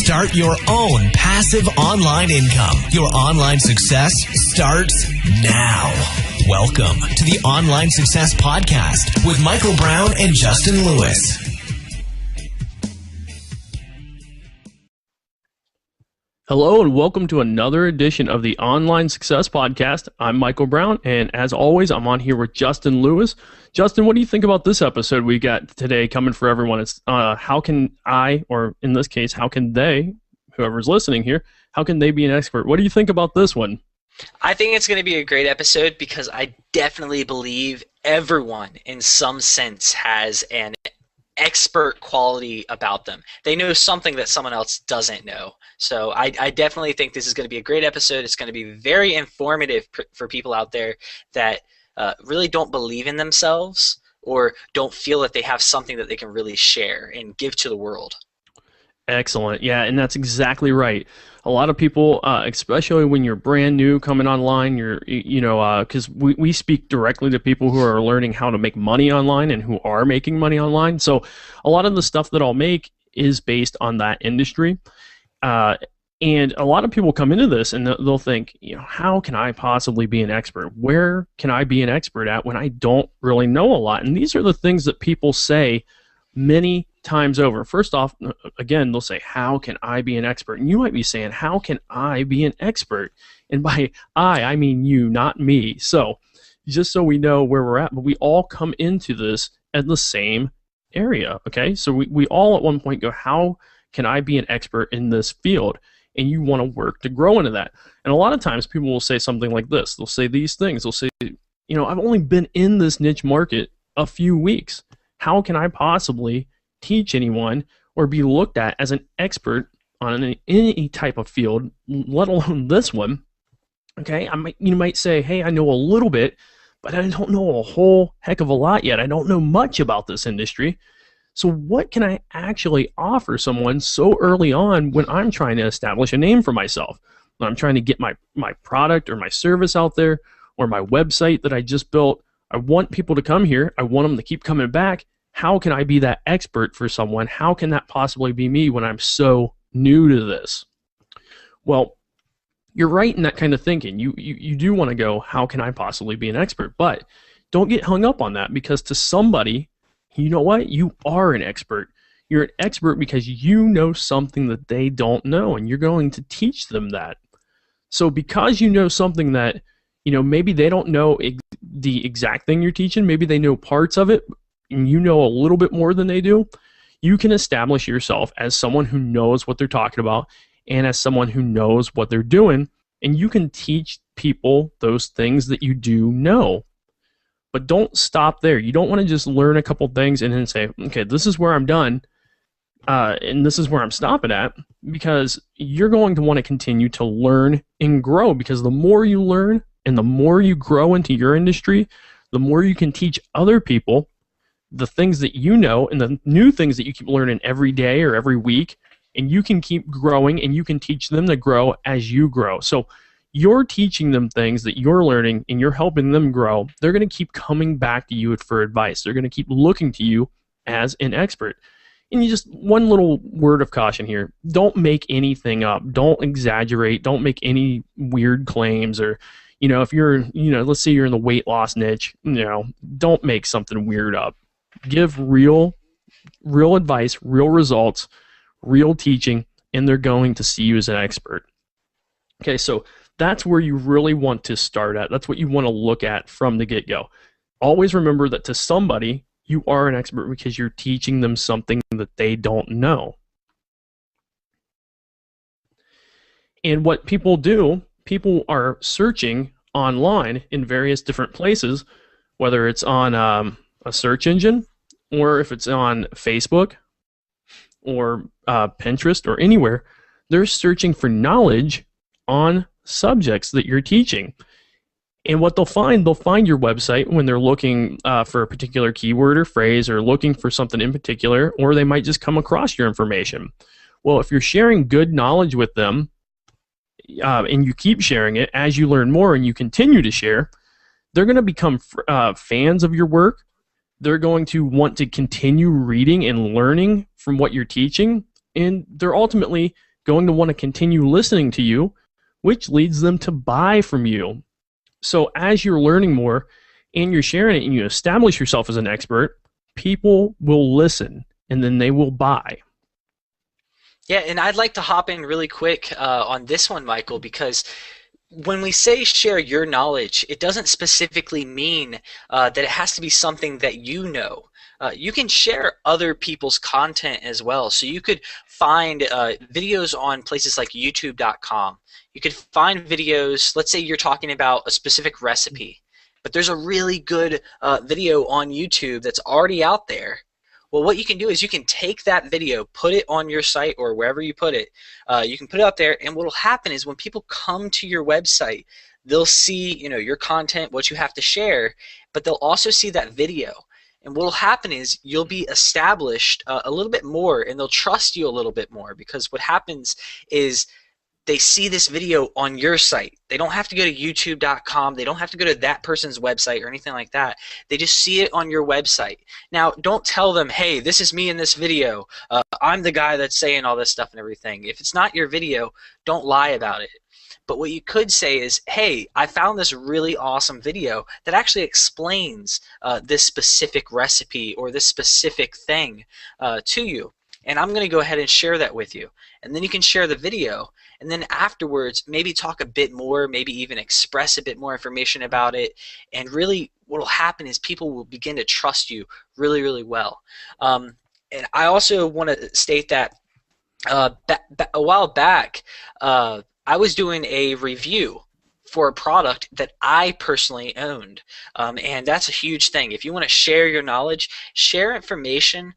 Start your own passive online income. Your online success starts now. Welcome to the Online Success Podcast with Michael Brown and Justin Lewis. Hello and welcome to another edition of the Online Success Podcast. I'm Michael Brown, and as always, I'm on here with Justin Lewis. Justin, what do you think about this episode we got today coming for everyone? It's how can I, or in this case, how can they, whoever's listening here, how can they be an expert? What do you think about this one? I think it's going to be a great episode because I definitely believe everyone in some sense has an expert quality about them. They know something that someone else doesn't know. So I definitely think this is going to be a great episode. It's going to be very informative for people out there that really don't believe in themselves or don't feel that they have something that they can really share and give to the world. Excellent. Yeah, and that's exactly right. A lot of people, especially when you're brand new coming online, because we speak directly to people who are learning how to make money online and who are making money online. So a lot of the stuff that I'll make is based on that industry. And a lot of people come into this and they'll think, how can I possibly be an expert? Where can I be an expert at when I don't really know a lot? And these are the things that people say many times over. First off, again, they'll say, how can I be an expert? And you might be saying, how can I be an expert? And by I mean you, not me. So just so we know where we're at, but we all come into this at the same area, okay? So we all at one point go, how can I be an expert in this field? And you want to work to grow into that. And a lot of times people will say something like this. They'll say these things. They'll say, I've only been in this niche market a few weeks. How can I possibly teach anyone or be looked at as an expert on any type of field, let alone this one? Okay, you might say, hey, I know a little bit, but I don't know a whole heck of a lot yet. I don't know much about this industry. So what can I actually offer someone so early on when I'm trying to establish a name for myself? When I'm trying to get my product or my service out there or my website that I just built. I want people to come here. I want them to keep coming back. How can I be that expert for someone? How can that possibly be me when I'm so new to this? Well, you're right in that kind of thinking. You do want to go, how can I possibly be an expert? But don't get hung up on that, because to somebody, you know what? You are an expert. You're an expert because you know something that they don't know, and you're going to teach them that. So because you know something that, maybe they don't know the exact thing you're teaching, maybe they know parts of it, and you know a little bit more than they do, you can establish yourself as someone who knows what they're talking about and as someone who knows what they're doing, and you can teach people those things that you do know. But don't stop there. You don't want to just learn a couple things and then say, okay, this is where I'm done, and this is where I'm stopping at, because you're going to want to continue to learn and grow, because the more you learn and the more you grow into your industry, the more you can teach other people the things that you know and the new things that you keep learning every day or every week, and you can keep growing and you can teach them to grow as you grow. So you're teaching them things that you're learning and you're helping them grow. They're going to keep coming back to you for advice. They're going to keep looking to you as an expert. And one little word of caution here. Don't make anything up. Don't exaggerate. Don't make any weird claims, or, if you're, let's say you're in the weight loss niche, don't make something weird up. Give real advice, real results, real teaching, and they're going to see you as an expert. Okay, so that's where you really want to start at. That's what you want to look at from the get-go. Always remember that to somebody, you are an expert because you're teaching them something that they don't know. And what people do, people are searching online in various different places, whether it's on a search engine, or if it's on Facebook, or Pinterest, or anywhere. They're searching for knowledge on subjects that you're teaching. And what they'll find your website when they're looking for a particular keyword or phrase, or looking for something in particular, or they might just come across your information. Well, if you're sharing good knowledge with them, and you keep sharing it as you learn more and you continue to share, they're going to become fans of your work. They're going to want to continue reading and learning from what you're teaching, and they're ultimately going to want to continue listening to you, which leads them to buy from you. So as you're learning more and you're sharing it and you establish yourself as an expert, people will listen and then they will buy. Yeah, and I'd like to hop in really quick on this one, Michael, because when we say share your knowledge, it doesn't specifically mean that it has to be something that you know. You can share other people's content as well. So you could find videos on places like YouTube.com. You could find videos, let's say you're talking about a specific recipe, but there's a really good video on YouTube that's already out there. Well, what you can do is you can take that video, put it on your site or wherever you put it. You can put it out there, and what will happen is when people come to your website, they'll see, you know, your content, what you have to share, but they'll also see that video. And what will happen is you'll be established a little bit more, and they'll trust you a little bit more, because what happens is they see this video on your site. They don't have to go to youtube.com. They don't have to go to that person's website or anything like that. They just see it on your website. Now, don't tell them, hey, this is me in this video. I'm the guy that's saying all this stuff and everything. If it's not your video, don't lie about it. But what you could say is, hey, I found this really awesome video that actually explains this specific recipe or this specific thing to you. And I'm going to go ahead and share that with you. And then you can share the video. And then afterwards, maybe talk a bit more, maybe even express a bit more information about it. And really what will happen is people will begin to trust you really, really well. And I also want to state that a while back, I was doing a review for a product that I personally owned, and that's a huge thing. If you want to share your knowledge, share information,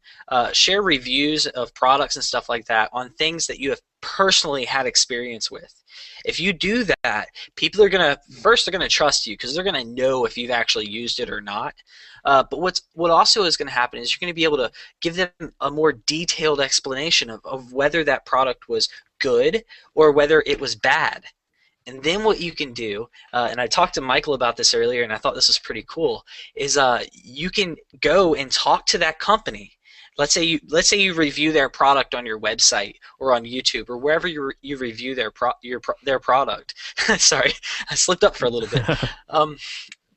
share reviews of products and stuff like that on things that you have personally had experience with. If you do that, people are gonna first, they're gonna trust you because they're gonna know if you've actually used it or not. But what also is going to happen is you're going to be able to give them a more detailed explanation of whether that product was good or whether it was bad. And then what you can do, and I talked to Michael about this earlier, and I thought this was pretty cool, is you can go and talk to that company. Let's say you review their product on your website or on YouTube or wherever you review their product. Sorry, I slipped up for a little bit.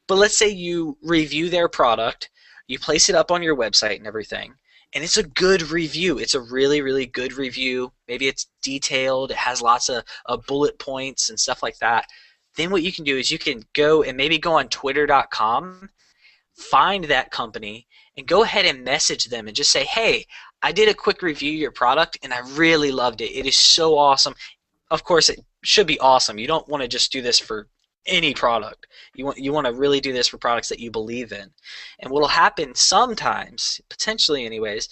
But let's say you review their product, you place it up on your website and everything, and it's a good review. It's a really, really good review. Maybe it's detailed. It has lots of bullet points and stuff like that. Then what you can do is you can go and maybe go on twitter.com, find that company, and go ahead and message them and just say, hey, I did a quick review of your product, and I really loved it. It is so awesome. Of course, it should be awesome. You don't want to just do this for any product. You want to really do this for products that you believe in. And what will happen sometimes, potentially anyways,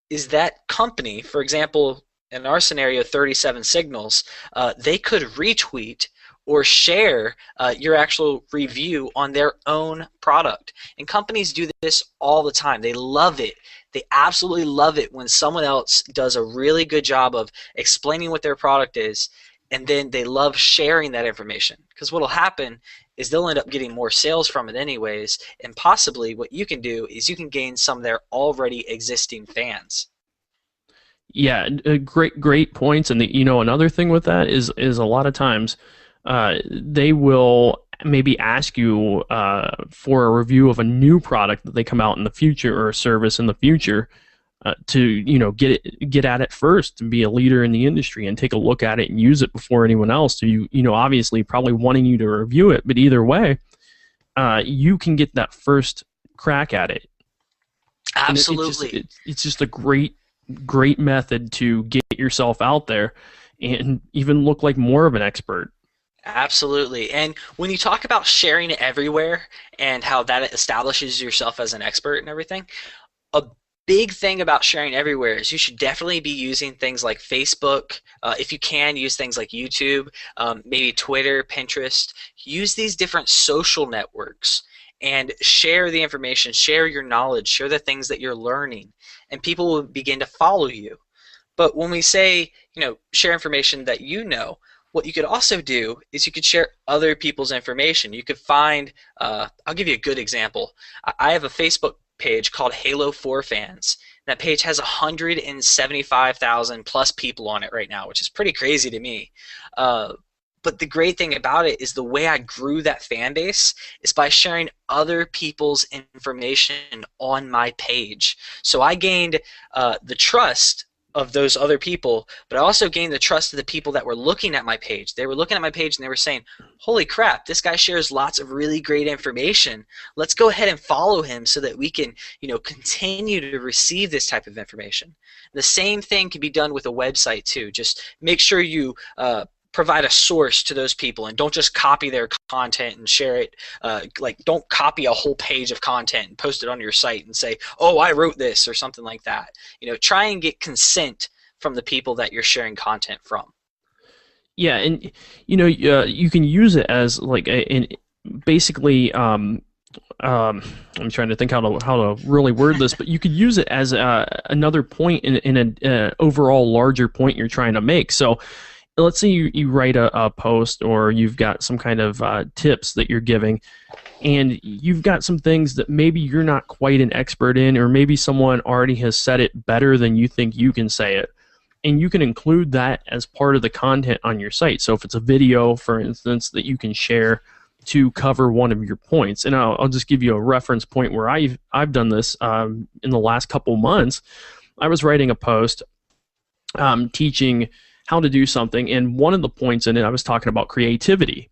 is that company, for example, in our scenario, 37 Signals, they could retweet or share your actual review on their own product. And companies do this all the time. They love it. They absolutely love it when someone else does a really good job of explaining what their product is, and then they love sharing that information, because what will happen is they'll end up getting more sales from it anyways, and possibly what you can do is you can gain some of their already existing fans. Yeah, great points. And another thing with that is a lot of times they will maybe ask you for a review of a new product that they come out in the future or a service in the future. To get at it first and be a leader in the industry and take a look at it and use it before anyone else. So obviously probably wanting you to review it, but either way, you can get that first crack at it. Absolutely, it's just a great method to get yourself out there and even look like more of an expert. Absolutely. And when you talk about sharing it everywhere and how that establishes yourself as an expert and everything, a big thing about sharing everywhere is you should definitely be using things like Facebook. If you can, use things like YouTube, maybe Twitter, Pinterest. Use these different social networks and share the information, share your knowledge, share the things that you're learning, and people will begin to follow you. But when we say, share information that you know, what you could also do is you could share other people's information. You could find, I'll give you a good example. I have a Facebook page called Halo 4 Fans. That page has 175,000 plus people on it right now, which is pretty crazy to me. But the great thing about it is the way I grew that fan base is by sharing other people's information on my page. So I gained the trust of those other people, but I also gained the trust of the people that were looking at my page. They were looking at my page and they were saying, holy crap, this guy shares lots of really great information. Let's go ahead and follow him so that we can, continue to receive this type of information. The same thing can be done with a website too. Just make sure you provide a source to those people and don't just copy their content and share it. Don't copy a whole page of content and post it on your site and say, oh, I wrote this or something like that. Try and get consent from the people that you're sharing content from. Yeah, and you can use it as basically. I'm trying to think how to really word this, but you could use it as another point in an overall larger point you're trying to make. So let's say you write a post, or you've got some kind of tips that you're giving, and you've got some things that maybe you're not quite an expert in, or maybe someone already has said it better than you think you can say it. And you can include that as part of the content on your site. So if it's a video, for instance, that you can share to cover one of your points. And I'll just give you a reference point where I've done this in the last couple months. I was writing a post teaching how to do something, and one of the points in it I was talking about creativity.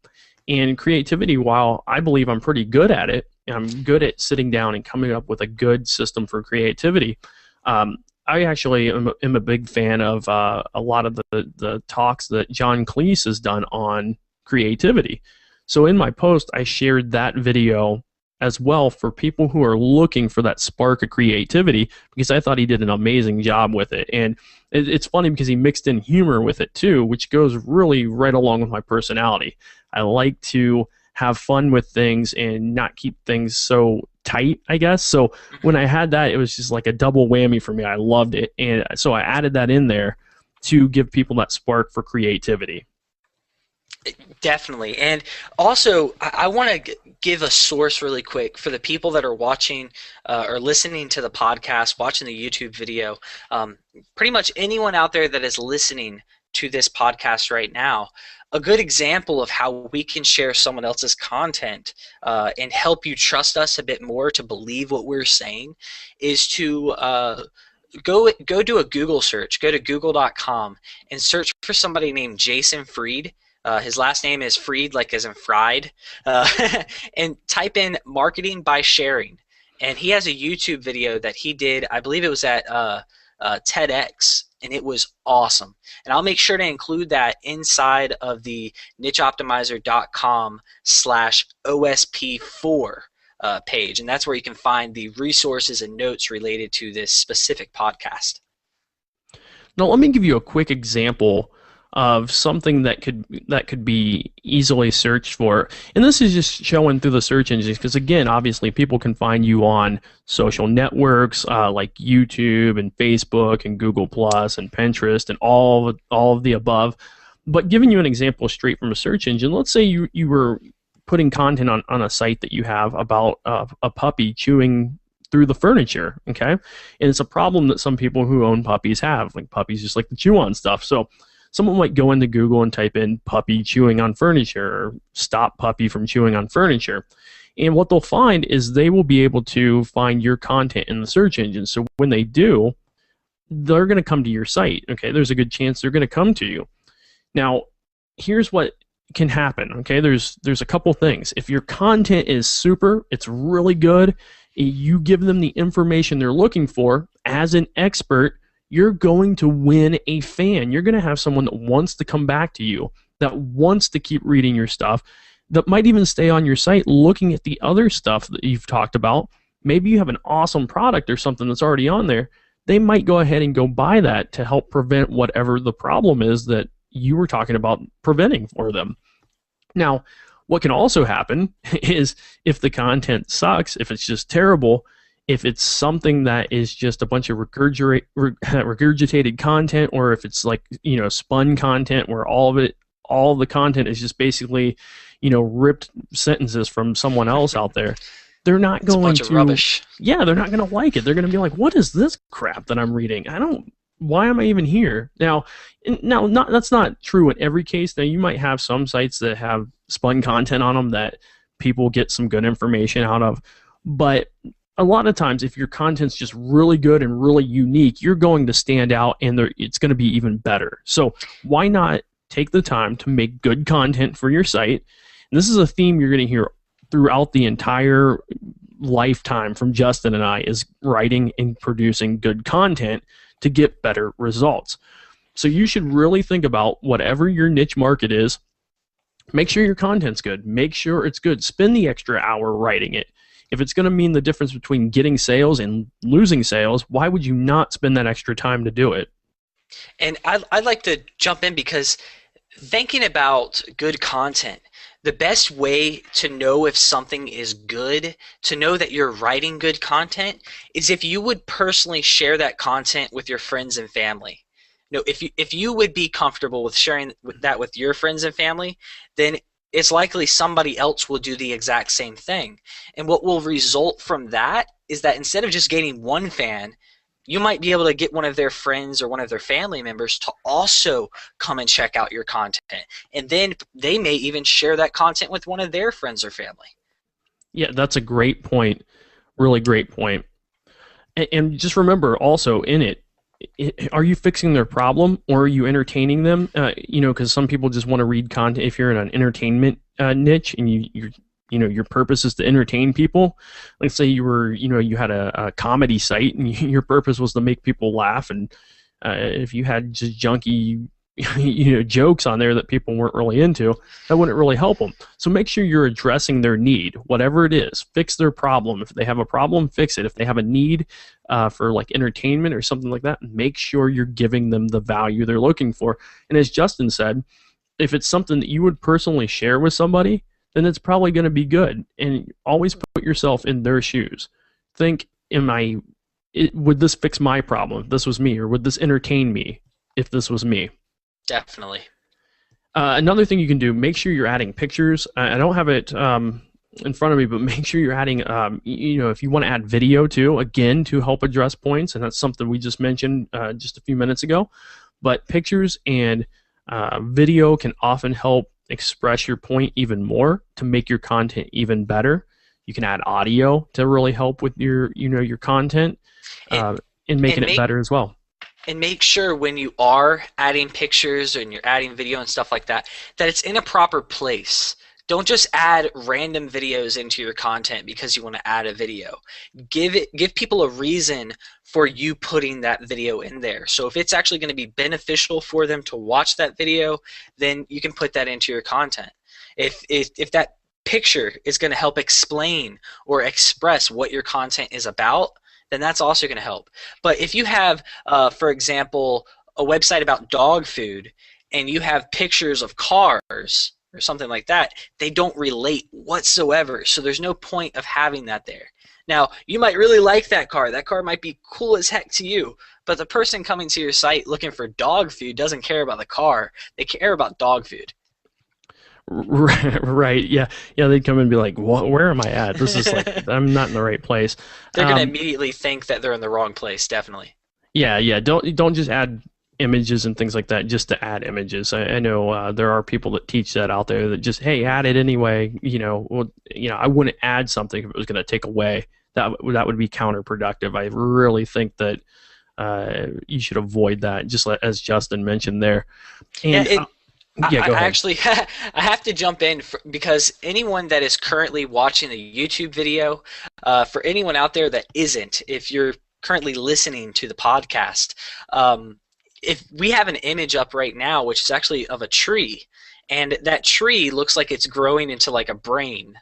And creativity, while I believe I'm pretty good at it, and I'm good at sitting down and coming up with a good system for creativity, I actually am a big fan of a lot of the talks that John Cleese has done on creativity. So in my post, I shared that video as well for people who are looking for that spark of creativity, because I thought he did an amazing job with it. And it's funny because he mixed in humor with it too, which goes really right along with my personality. I like to have fun with things and not keep things so tight, I guess. So when I had that, it was just like a double whammy for me. I loved it. And so I added that in there to give people that spark for creativity. Definitely. And also, I want to give a source really quick for the people that are watching or listening to the podcast, watching the YouTube video. Pretty much anyone out there that is listening to this podcast right now, a good example of how we can share someone else's content and help you trust us a bit more to believe what we're saying is to go do a Google search. Go to google.com and search for somebody named Jason Fried. His last name is Fried, like as in fried, and type in marketing by sharing. And he has a YouTube video that he did, I believe it was at TEDx, and it was awesome. And I'll make sure to include that inside of the nicheoptimizer.com/OSP4 page. And that's where you can find the resources and notes related to this specific podcast. Now, let me give you a quick example of something that could be easily searched for. And this is just showing through the search engines, because again, obviously people can find you on social networks like YouTube and Facebook and Google Plus and Pinterest and all of the above. But giving you an example straight from a search engine, let's say you were putting content on a site that you have about a puppy chewing through the furniture, okay? And it's a problem that some people who own puppies have. Like, puppies just like to chew on stuff. So someone might go into Google and type in puppy chewing on furniture, or stop puppy from chewing on furniture. And what they'll find is they will be able to find your content in the search engine. So when they do, they're going to come to your site. Okay, there's a good chance they're going to come to you. Now, here's what can happen. Okay, there's a couple things. If your content is super, it's really good, you give them the information they're looking for as an expert, you're going to win a fan. You're going to have someone that wants to come back to you, that wants to keep reading your stuff, that might even stay on your site looking at the other stuff that you've talked about. Maybe you have an awesome product or something that's already on there. They might go ahead and go buy that to help prevent whatever the problem is that you were talking about preventing for them. Now, what can also happen is if the content sucks, if it's just terrible, if it's something that is just a bunch of regurgitated content, or if it's like, spun content where all the content is just basically, ripped sentences from someone else out there, they're not It's a going bunch to. of rubbish. Yeah, they're not going to like it. They're going to be like, "What is this crap that I'm reading? Why am I even here?" Now, that's not true in every case. Now, you might have some sites that have spun content on them that people get some good information out of, but a lot of times, if your content's just really good and really unique, you're going to stand out, and it's going to be even better. So why not take the time to make good content for your site? And this is a theme you're going to hear throughout the entire lifetime from Justin and I, is writing and producing good content to get better results. So you should really think about whatever your niche market is. Make sure your content's good. Make sure it's good. Spend the extra hour writing it. If it's going to mean the difference between getting sales and losing sales, why would you not spend that extra time to do it? And I'd like to jump in because thinking about good content, the best way to know if something is good, to know that you're writing good content, is if you would personally share that content with your friends and family. If you would be comfortable with sharing that with your friends and family, then it's likely somebody else will do the exact same thing. And what will result from that is that instead of just gaining one fan, you might be able to get one of their friends or one of their family members to also come and check out your content. And then they may even share that content with one of their friends or family. Yeah, that's a great point. Really great point. And just remember also in it, are you fixing their problem, or are you entertaining them? Because some people just want to read content. If you're in an entertainment niche and your purpose is to entertain people, let's say you had a comedy site and your purpose was to make people laugh, and if you had just junky jokes on there that people weren't really into, that wouldn't really help them. So make sure you're addressing their need, whatever it is. Fix their problem. If they have a problem, fix it. If they have a need for like entertainment or something like that, make sure you're giving them the value they're looking for. And as Justin said, if it's something that you would personally share with somebody, then it's probably going to be good. And always put yourself in their shoes. Think, would this fix my problem if this was me, or would this entertain me if this was me? Definitely. Another thing you can do, make sure you're adding pictures. I don't have it in front of me, but make sure you're adding, if you want to add video too, again, to help address points, and that's something we just mentioned just a few minutes ago. But pictures and video can often help express your point even more, to make your content even better. You can add audio to really help with your content and making it better as well. And make sure when you are adding pictures and you're adding video and stuff like that, that it's in a proper place. Don't just add random videos into your content because you want to add a video. Give people a reason for you putting that video in there. So if it's actually going to be beneficial for them to watch that video, then you can put that into your content. If that picture is going to help explain or express what your content is about, then that's also going to help. But if you have, for example, a website about dog food and you have pictures of cars or something like that, they don't relate whatsoever. So there's no point of having that there. Now, you might really like that car. That car might be cool as heck to you. But the person coming to your site looking for dog food doesn't care about the car. They care about dog food. Right. Yeah. They'd come and be like, where am I at? This is like, I'm not in the right place. They're going to immediately think that they're in the wrong place, definitely. Yeah. Don't just add images and things like that just to add images. I know there are people that teach that out there, that just, hey, add it anyway. I wouldn't add something if it was going to take away. That would be counterproductive. I really think that you should avoid that, just as Justin mentioned there. And, yeah, go ahead. Actually, I have to jump in because anyone that is currently watching the YouTube video, for anyone out there that isn't, if you're currently listening to the podcast, if we have an image up right now, which is actually of a tree, and that tree looks like it's growing into like a brain.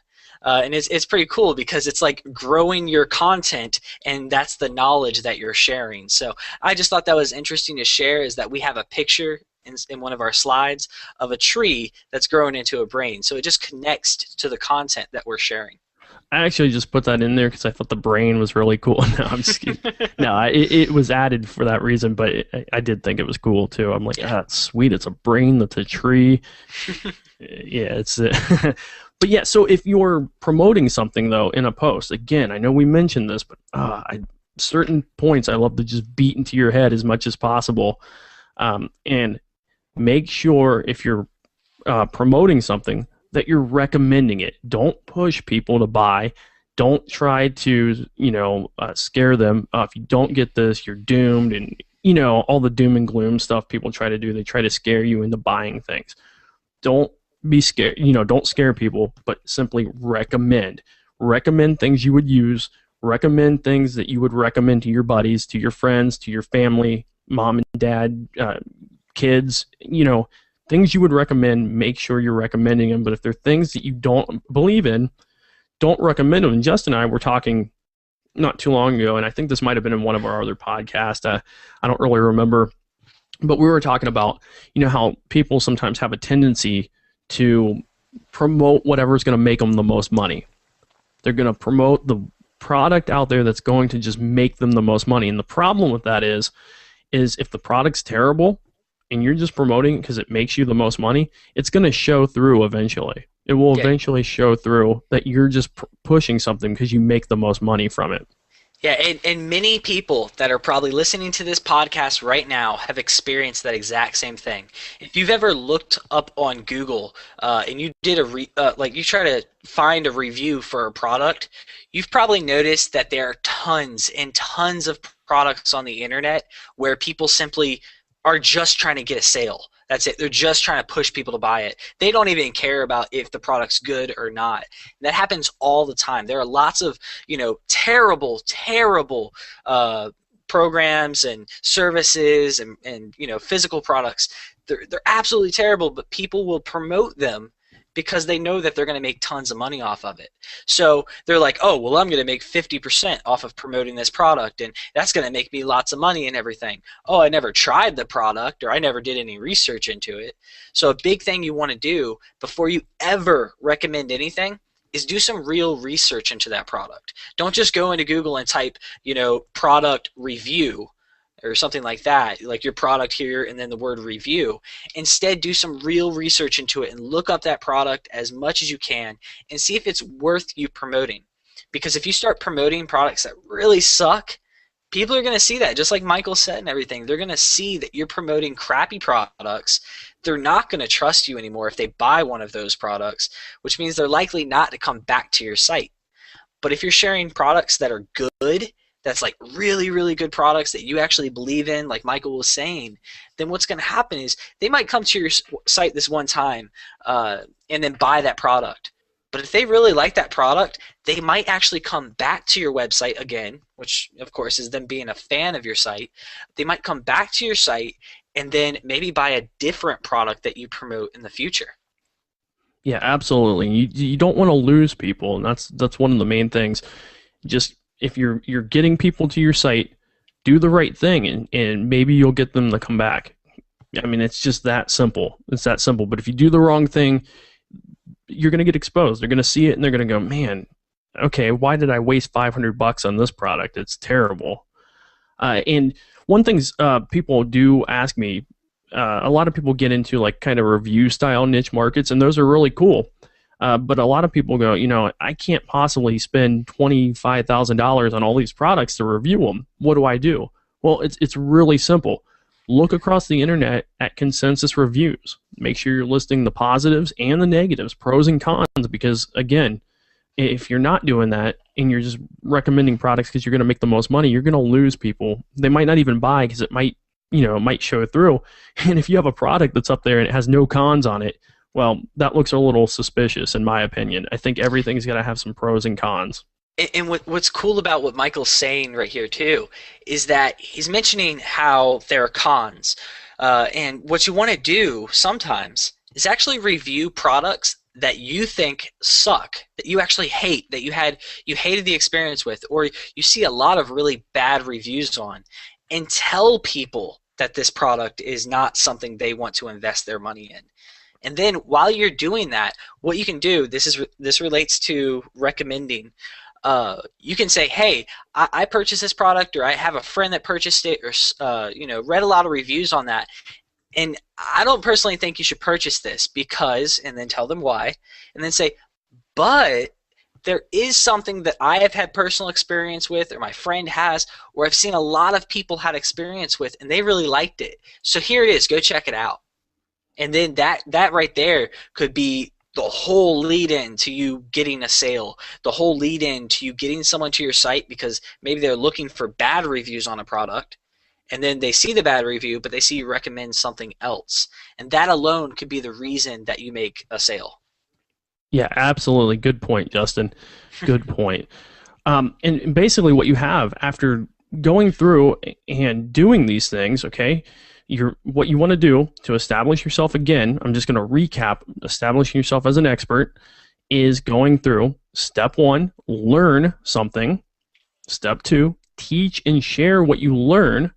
And it's pretty cool because it's like growing your content, and that's the knowledge that you're sharing. So I just thought that was interesting to share, is that we have a picture in one of our slides of a tree that's growing into a brain. So it just connects to the content that we're sharing. I actually just put that in there because I thought the brain was really cool. No, I'm just kidding. No, it was added for that reason, but I did think it was cool too. I'm like, that's sweet. It's a brain that's a tree. Yeah, it's But yeah, so if you're promoting something though in a post, again, I know we mentioned this, but certain points I love to just beat into your head as much as possible, and make sure if you're promoting something that you're recommending it. Don't push people to buy. Don't try to scare them. If you don't get this, you're doomed, and all the doom and gloom stuff people try to do. They try to scare you into buying things. Don't be scared. Don't scare people, but simply recommend. Recommend things you would use. Recommend things that you would recommend to your buddies, to your friends, to your family, mom and dad, kids. Things you would recommend. Make sure you're recommending them. But if they're things that you don't believe in, don't recommend them. And Justin and I were talking not too long ago, and I think this might have been in one of our other podcasts. I don't really remember, but we were talking about how people sometimes have a tendency to promote whatever's going to make them the most money. They're going to promote the product out there that's going to just make them the most money. And the problem with that is if the product's terrible and you're just promoting it because it makes you the most money, it's going to show through eventually. It will eventually show through that you're just pushing something because you make the most money from it. Yeah, and many people that are probably listening to this podcast right now have experienced that exact same thing. If you've ever looked up on Google and you did you try to find a review for a product, you've probably noticed that there are tons and tons of products on the internet where people simply are just trying to get a sale. That's it. They're just trying to push people to buy it. They don't even care about if the product's good or not. And that happens all the time. There are lots of, terrible programs and services and physical products. They're absolutely terrible, but people will promote them because they know that they're going to make tons of money off of it. So they're like, oh, well, I'm going to make 50% off of promoting this product, and that's going to make me lots of money and everything. Oh, I never tried the product, or I never did any research into it. So a big thing you want to do before you ever recommend anything is do some real research into that product. Don't just go into Google and type, product review, or something like that, like your product here and then the word review. Instead, do some real research into it and look up that product as much as you can and see if it's worth you promoting. Because if you start promoting products that really suck, people are going to see that, just like Michael said and everything. They're going to see that you're promoting crappy products. They're not going to trust you anymore if they buy one of those products, which means they're likely not to come back to your site. But if you're sharing products that are good, that's like really, really good products that you actually believe in, like Michael was saying, then what's going to happen is they might come to your site this one time and then buy that product. But if they really like that product, they might actually come back to your website again, which of course is them being a fan of your site. They might come back to your site and then maybe buy a different product that you promote in the future. Yeah, absolutely. You don't want to lose people, and that's one of the main things. Just if you're getting people to your site, do the right thing, and maybe you'll get them to come back. I mean, it's just that simple. It's that simple. But if you do the wrong thing, you're going to get exposed. They're going to see it, and they're going to go, man, okay, why did I waste $500 on this product? It's terrible. And one thing people do ask me, a lot of people get into like kind of review-style niche markets, and those are really cool. But a lot of people go, I can't possibly spend $25,000 on all these products to review them. What do I do? Well, it's really simple. Look across the internet at consensus reviews. Make sure you're listing the positives and the negatives, pros and cons, because again, if you're not doing that and you're just recommending products because you're going to make the most money, you're going to lose people. They might not even buy because it might show through. And if you have a product that's up there and it has no cons on it, well, that looks a little suspicious in my opinion. I think everything's got to have some pros and cons. And what's cool about what Michael's saying right here too is that he's mentioning how there are cons. And what you want to do sometimes is actually review products that you think suck, that you actually hate, that you hated the experience with, or you see a lot of really bad reviews on, and tell people that this product is not something they want to invest their money in. And then while you're doing that, what you can do, this relates to recommending. You can say, hey, I purchased this product, or I have a friend that purchased it, or read a lot of reviews on that, and I don't personally think you should purchase this because, and then tell them why, and then say, But there is something that I have had personal experience with, or my friend has, or I've seen a lot of people had experience with, and they really liked it. So here it is. Go check it out. And then that right there could be the whole lead-in to you getting a sale, the whole lead-in to you getting someone to your site because maybe they're looking for bad reviews on a product, and then they see the bad review, but they see you recommend something else. And that alone could be the reason that you make a sale. Yeah, absolutely. Good point, Justin. Good point. And basically what you have after going through and doing these things, okay, what you want to do to establish yourself again, I'm just going to recap, establishing yourself as an expert is going through step 1, learn something. Step 2, teach and share what you learn.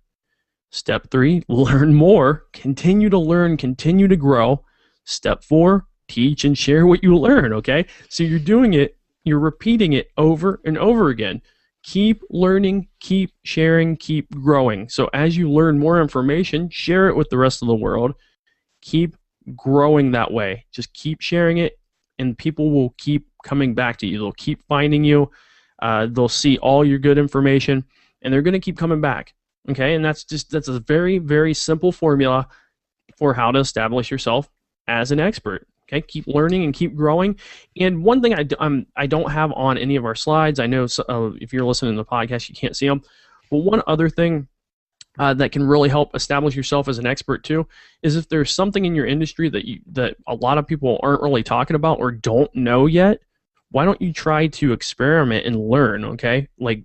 Step 3, learn more, continue to learn, continue to grow. Step 4, teach and share what you learn, okay? So you're doing it, you're repeating it over and over again. Keep learning, keep sharing, keep growing. So as you learn more information, share it with the rest of the world. Keep growing that way. Just keep sharing it, and people will keep coming back to you. They'll keep finding you. They'll see all your good information, and they're going to keep coming back. Okay, and that's a very, very simple formula for how to establish yourself as an expert. Okay, keep learning and keep growing. And one thing I don't have on any of our slides, I know if you're listening to the podcast, you can't see them, but one other thing that can really help establish yourself as an expert too is if there's something in your industry that a lot of people aren't really talking about or don't know yet, why don't you try to experiment and learn, okay? Like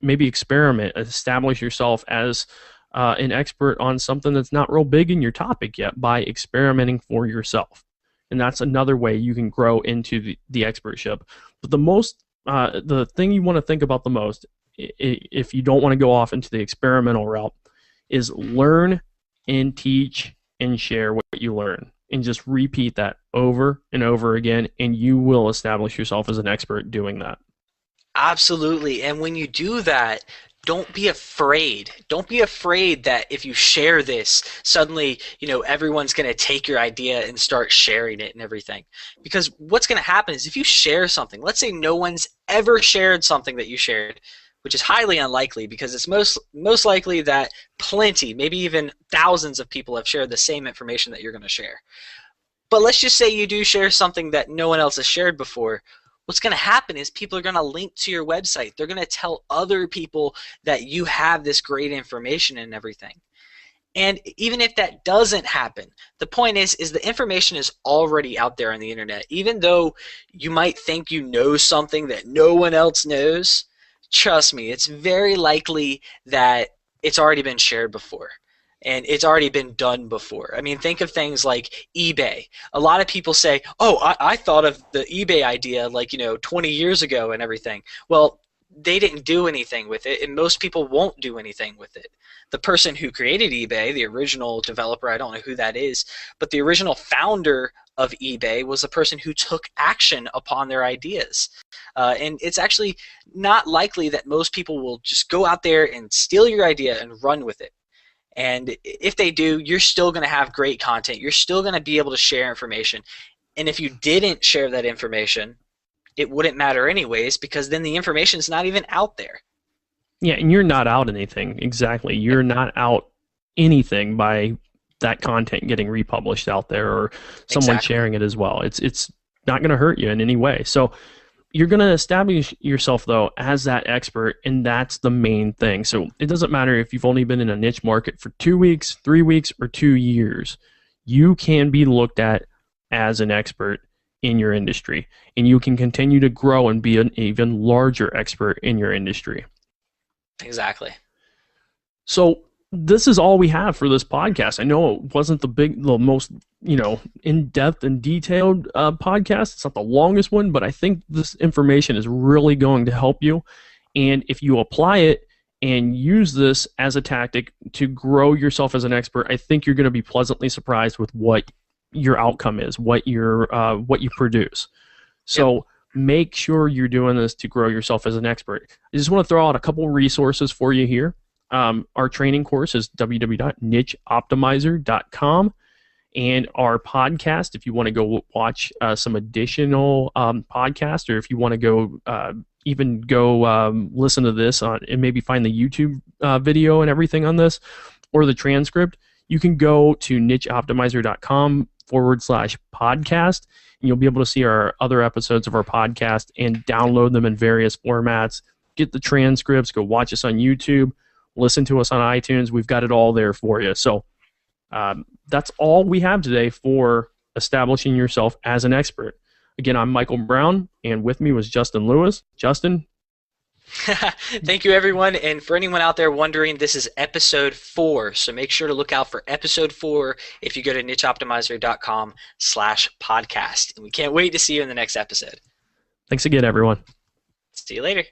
maybe experiment, establish yourself as an expert on something that's not real big in your topic yet by experimenting for yourself. And that's another way you can grow into the expertship. But the thing you want to think about the most, if you don't want to go off into the experimental route, is learn and teach and share what you learn. And just repeat that over and over again, and you will establish yourself as an expert doing that. Absolutely. And when you do that, don't be afraid. Don't be afraid that if you share this, suddenly, everyone's going to take your idea and start sharing it and everything. Because what's going to happen is if you share something, let's say no one's ever shared something that you shared, which is highly unlikely because it's most likely that plenty, maybe even thousands of people have shared the same information that you're going to share. But let's just say you do share something that no one else has shared before. What's going to happen is people are going to link to your website. They're going to tell other people that you have this great information and everything. And even if that doesn't happen, the point is the information is already out there on the internet. Even though you might think you know something that no one else knows, trust me, it's very likely that it's already been shared before. And it's already been done before. I mean, think of things like eBay. A lot of people say, oh, I thought of the eBay idea 20 years ago and everything. Well, they didn't do anything with it, and most people won't do anything with it. The person who created eBay, the original developer, I don't know who that is, but the original founder of eBay was a person who took action upon their ideas. And it's actually not likely that most people will just go out there and steal your idea and run with it. And if they do, you're still going to have great content. You're still going to be able to share information. And if you didn't share that information, it wouldn't matter anyways because then the information is not even out there. Yeah, and you're not out anything. Exactly. You're not out anything by that content getting republished out there or someone sharing it as well. It's not going to hurt you in any way. So you're going to establish yourself, though, as that expert, and that's the main thing. So it doesn't matter if you've only been in a niche market for 2 weeks, 3 weeks, or 2 years. You can be looked at as an expert in your industry, and you can continue to grow and be an even larger expert in your industry. Exactly. So this is all we have for this podcast. I know it wasn't the most in-depth and detailed podcast. It's not the longest one, but I think this information is really going to help you. And if you apply it and use this as a tactic to grow yourself as an expert, I think you're going to be pleasantly surprised with what your outcome is, what you produce. So make sure you're doing this to grow yourself as an expert. I just want to throw out a couple resources for you here. Our training course is www.nicheoptimizer.com. and our podcast. If you want to go watch some additional podcasts, or if you want to go even go listen to this on and maybe find the YouTube video and everything on this, or the transcript, you can go to nicheoptimizer.com/podcast, and you'll be able to see our other episodes of our podcast and download them in various formats. Get the transcripts, go watch us on YouTube, listen to us on iTunes. We've got it all there for you. So that's all we have today for establishing yourself as an expert. Again, I'm Michael Brown, and with me was Justin Lewis. Justin? Thank you, everyone. And for anyone out there wondering, this is episode 4. So make sure to look out for episode 4 if you go to nicheoptimizer.com/podcast. And we can't wait to see you in the next episode. Thanks again, everyone. See you later.